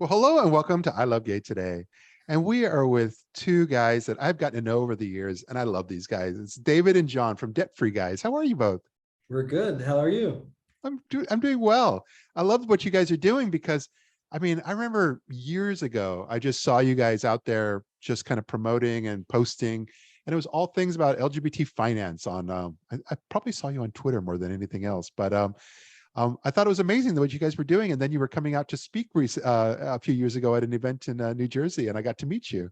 Well, hello and welcome to I Love Gay today. And we are with two guys that I've gotten to know over the years, and I love these guys. It's David and John from Debt Free Guys. How are you both? We're good. How are you? I'm doing well. I love what you guys are doing because, I remember years ago, I just saw you guys out there just kind of promoting and posting, and it was all things about LGBT finance on. I probably saw you on Twitter more than anything else, but I thought it was amazing what you guys were doing. And then you were coming out to speak a few years ago at an event in New Jersey, and I got to meet you.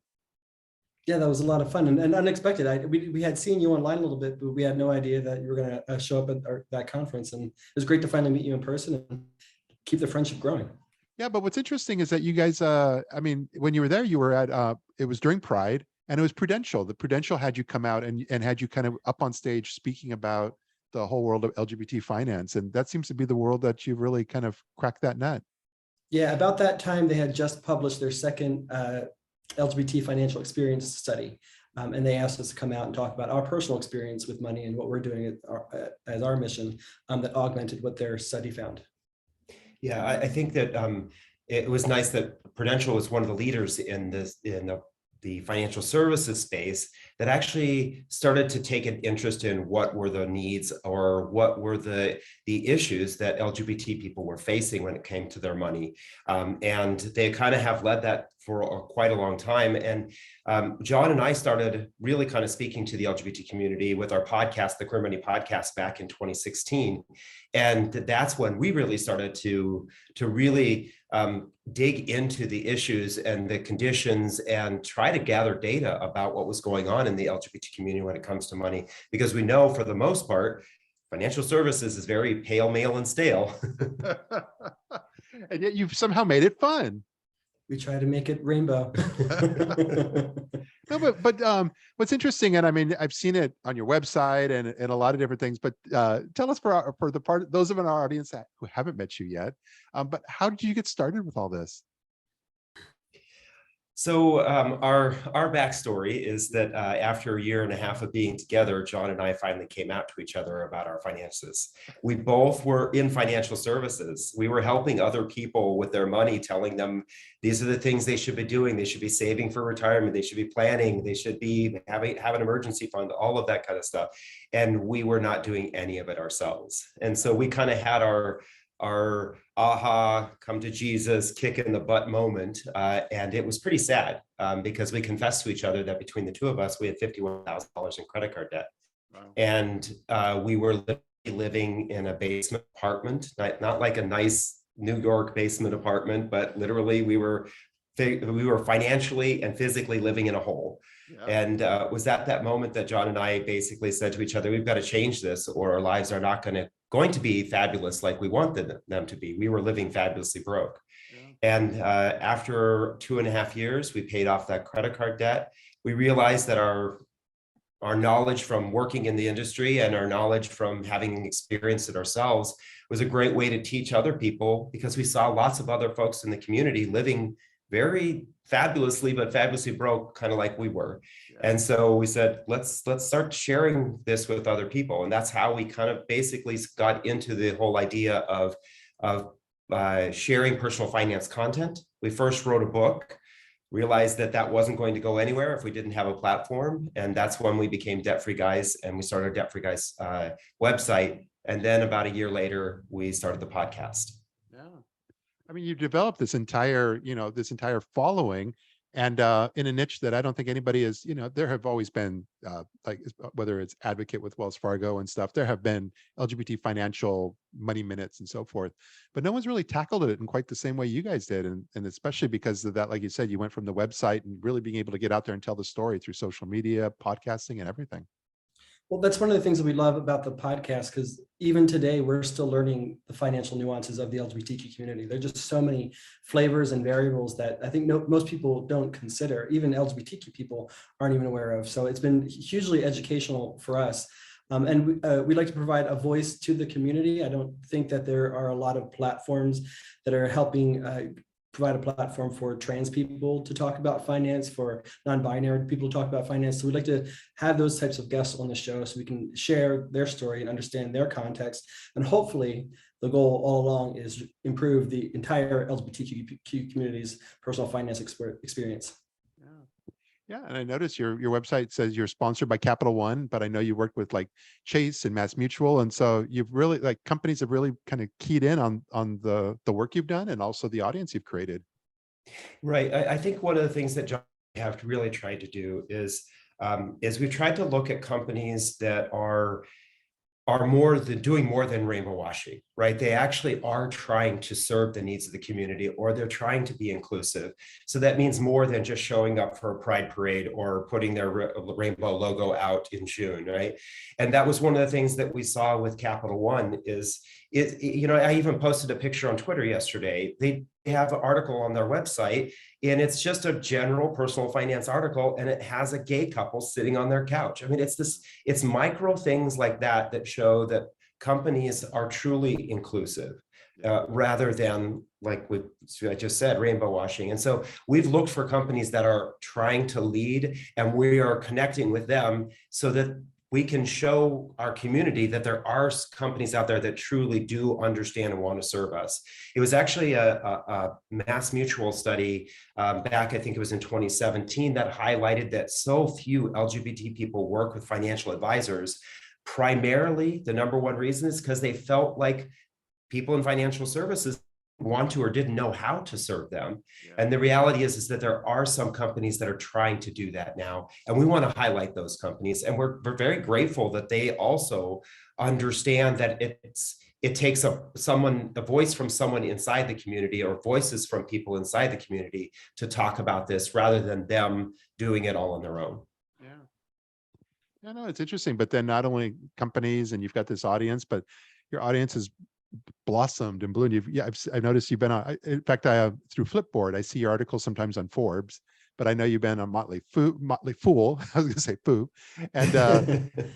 Yeah, that was a lot of fun and unexpected. We had seen you online a little bit, but we had no idea that you were going to show up at that conference. And it was great to finally meet you in person and keep the friendship growing. Yeah, but what's interesting is that you guys, when you were there, you were at, it was during Pride, and it was Prudential. The Prudential had you come out and had you kind of up on stage speaking about the whole world of LGBT finance. And that seems to be the world that you've really kind of cracked that nut. Yeah, about that time, they had just published their second LGBT financial experience study. And they asked us to come out and talk about our personal experience with money and what we're doing as our mission that augmented what their study found. Yeah, I think that it was nice that Prudential was one of the leaders in the financial services space that actually started to take an interest in what were the needs or what were the issues that LGBT people were facing when it came to their money. And they kind of have led that for quite a long time. And John and I started really kind of speaking to the LGBT community with our podcast, the Queer Money Podcast, back in 2016. And that's when we really started to really dig into the issues and the conditions and try to gather data about what was going on in the LGBT community when it comes to money, because we know for the most part, financial services is very pale, male, and stale. And yet you've somehow made it fun. We try to make it rainbow. No, but what's interesting, and I mean, I've seen it on your website and a lot of different things, but tell us for the part, those of our audience who haven't met you yet, but how did you get started with all this? So our backstory is that after a year and a half of being together, John and I finally came out to each other about our finances. We both were in financial services. We were helping other people with their money, telling them these are the things they should be doing. They should be saving for retirement. They should be planning. They should be have an emergency fund, all of that kind of stuff. And we were not doing any of it ourselves. And so we kind of had our aha, come to Jesus, kick in the butt moment. And it was pretty sad because we confessed to each other that between the two of us, we had $51,000 in credit card debt. Wow. And we were living in a basement apartment, not like a nice New York basement apartment, but literally we were financially and physically living in a hole. Yeah. And it was at that moment that John and I basically said to each other, we've got to change this or our lives are not going to be fabulous like we want them to be. We were living fabulously broke. Yeah. And after 2.5 years, we paid off that credit card debt. We realized that our knowledge from working in the industry and our knowledge from having experienced it ourselves was a great way to teach other people, because we saw lots of other folks in the community living very fabulously, but fabulously broke, kind of like we were. Yeah. And so we said, let's start sharing this with other people. And that's how we kind of basically got into the whole idea of sharing personal finance content. We first wrote a book, realized that wasn't going to go anywhere if we didn't have a platform. And that's when we became Debt Free Guys, and we started Debt Free Guys website. And then about a year later, we started the podcast. Yeah. I mean, you've developed this entire following, and in a niche that I don't think anybody is, there have always been, like, whether it's Advocate with Wells Fargo and stuff, there have been LGBT financial money minutes and so forth, but no one's really tackled it in quite the same way you guys did. And especially because of that, like you said, you went from the website and really being able to get out there and tell the story through social media, podcasting, and everything. Well, that's one of the things that we love about the podcast, because even today, we're still learning the financial nuances of the LGBTQ community. There are just so many flavors and variables that I think most people don't consider, even LGBTQ people aren't even aware of. So it's been hugely educational for us. And we like to provide a voice to the community. I don't think that there are a lot of platforms that are helping provide a platform for trans people to talk about finance, for non-binary people to talk about finance. So we'd like to have those types of guests on the show so we can share their story and understand their context. And hopefully the goal all along is improve the entire LGBTQ community's personal finance experience. Yeah. Yeah, and I noticed your website says you're sponsored by Capital One, but I know you work with like Chase and Mass Mutual, and so you've really like companies have really kind of keyed in on the work you've done and also the audience you've created. Right. I think one of the things that John and I have really tried to do is we've tried to look at companies that are doing more than rainbow washing, right? They actually are trying to serve the needs of the community, or they're trying to be inclusive. So that means more than just showing up for a pride parade or putting their rainbow logo out in June, right? And that was one of the things that we saw with Capital One is I even posted a picture on Twitter yesterday. They have an article on their website, and it's just a general personal finance article, and it has a gay couple sitting on their couch. I mean, it's micro things like that show that companies are truly inclusive, rather than, like I just said, rainbow washing. And so we've looked for companies that are trying to lead, and we are connecting with them so that we can show our community that there are companies out there that truly do understand and want to serve us. It was actually a Mass Mutual study back, I think it was in 2017, that highlighted that so few LGBT people work with financial advisors. Primarily, the number one reason is because they felt like people in financial services want to or didn't know how to serve them. Yeah. And the reality is that there are some companies that are trying to do that now. And we want to highlight those companies. And we're very grateful that they also understand that it takes a voice from someone inside the community, or voices from people inside the community, to talk about this rather than them doing it all on their own. Yeah. Yeah, no, it's interesting. But then not only companies and you've got this audience, but your audience is blossomed and bloomed. I've noticed you've been on, in fact, through Flipboard, I see your articles sometimes on Forbes, but I know you've been on Motley Fool, I was gonna say Foo, and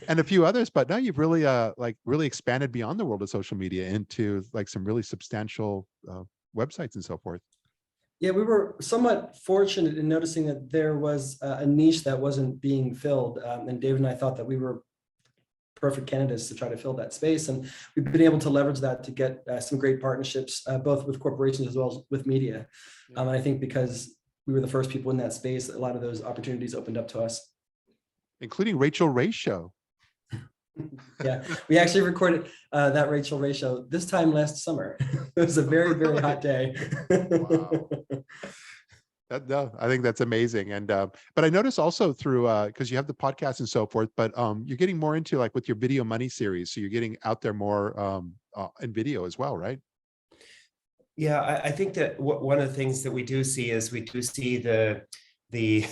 and a few others, but now you've really really expanded beyond the world of social media into like some really substantial websites and so forth. Yeah, we were somewhat fortunate in noticing that there was a niche that wasn't being filled, and Dave and I thought that we were perfect candidates to try to fill that space. And we've been able to leverage that to get some great partnerships, both with corporations as well as with media. Yeah. And I think because we were the first people in that space, a lot of those opportunities opened up to us. Including Rachel Ray's show. Yeah, we actually recorded that Rachel Ray show this time last summer. It was a very, very hot day. Wow. No, I think that's amazing. And but I noticed also through because you have the podcast and so forth, but you're getting more into like with your video money series, so you're getting out there more in video as well, right? Yeah, I think that one of the things that we do see is the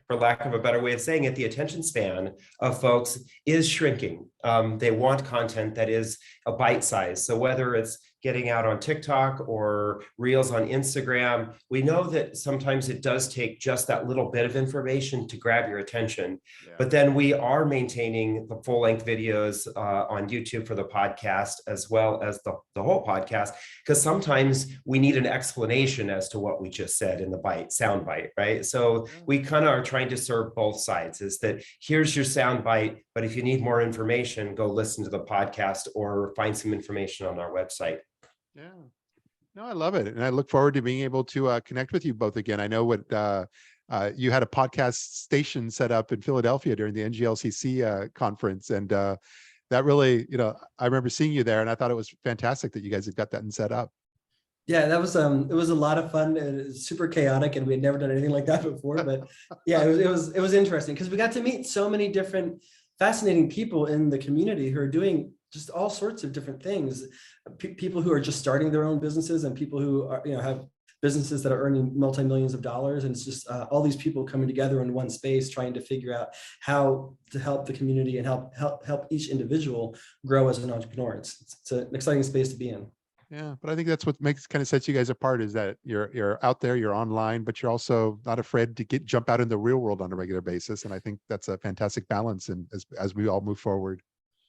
for lack of a better way of saying it, the attention span of folks is shrinking. They want content that is a bite size. So whether it's getting out on TikTok or Reels on Instagram, we know that sometimes it does take just that little bit of information to grab your attention. Yeah. But then we are maintaining the full-length videos on YouTube for the podcast, as well as the whole podcast, because sometimes we need an explanation as to what we just said in the sound bite, right? So we kind of are trying to serve both sides, is that here's your sound bite, but if you need more information, go listen to the podcast or find some information on our website. Yeah, no, I love it. And I look forward to being able to connect with you both again. I know what you had a podcast station set up in Philadelphia during the NGLCC conference. And that really, I remember seeing you there, and I thought it was fantastic that you guys had got that and set up. Yeah, that was it was a lot of fun. It was super chaotic, and we had never done anything like that before. But yeah, it was interesting because we got to meet so many different fascinating people in the community who are doing just all sorts of different things. People who are just starting their own businesses, and people who are, have businesses that are earning multi-millions of dollars. And it's just all these people coming together in one space, trying to figure out how to help the community and help each individual grow as an entrepreneur. It's an exciting space to be in. Yeah, but I think that's what kind of sets you guys apart, is that you're out there, you're online, but you're also not afraid to jump out in the real world on a regular basis. And I think that's a fantastic balance, and as we all move forward.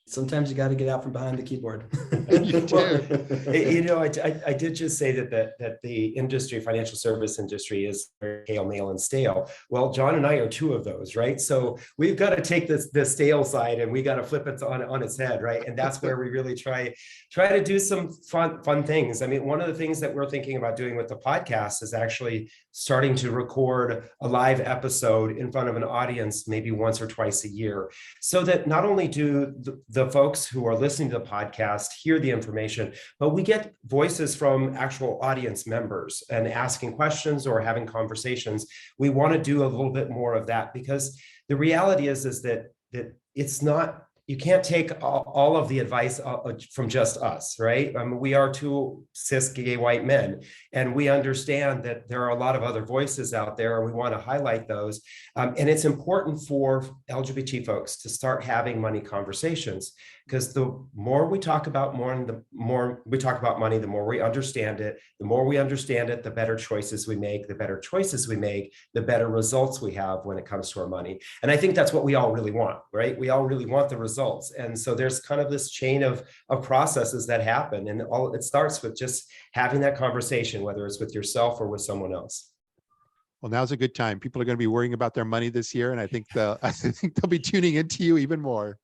Sometimes you got to get out from behind the keyboard. You do. I did just say that the industry, financial service industry, is very pale, male, and stale. Well, John and I are two of those, right? So we've got to take the stale side and we got to flip it on its head, right? And that's where we really try to do some fun things. I mean, one of the things that we're thinking about doing with the podcast is actually starting to record a live episode in front of an audience, maybe once or twice a year, so that not only do the folks who are listening to the podcast hear the information, but we get voices from actual audience members and asking questions or having conversations. We want to do a little bit more of that, because the reality is that it's not, you can't take all of the advice from just us, right? We are two cis gay white men, and we understand that there are a lot of other voices out there, and we want to highlight those. And it's important for LGBT folks to start having money conversations, because the more we talk about money, the more we understand it. The more we understand it, the better choices we make. The better choices we make, the better results we have when it comes to our money. And I think that's what we all really want, right? We all really want the results. And so there's kind of this chain of processes that happen. And it starts with just having that conversation, whether it's with yourself or with someone else. Well, now's a good time. People are going to be worrying about their money this year, and I think they'll be tuning into you even more.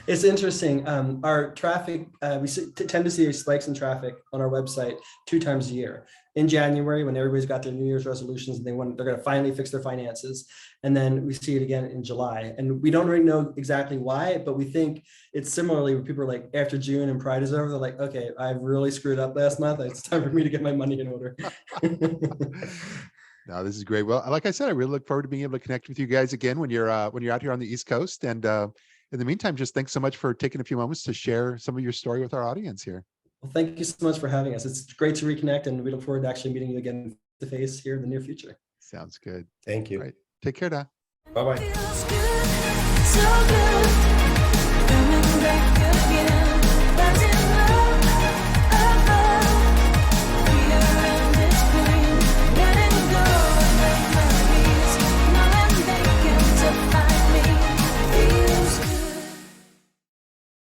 It's interesting. Our traffic, we tend to see spikes in traffic on our website 2 times a year. In January, when everybody's got their New Year's resolutions and they're going to finally fix their finances. And then we see it again in July. And we don't really know exactly why, but we think it's similarly when people are like, after June and Pride is over, they're like, okay, I've really screwed up last month. It's time for me to get my money in order. No, this is great. Well, like I said, I really look forward to being able to connect with you guys again when you're out here on the East Coast. And in the meantime, just thanks so much for taking a few moments to share some of your story with our audience here. Well, thank you so much for having us. It's great to reconnect, and we look forward to actually meeting you again face to face here in the near future. Sounds good. Thank you. All right. Take care now. Bye-bye. Feels good, so good, coming back again.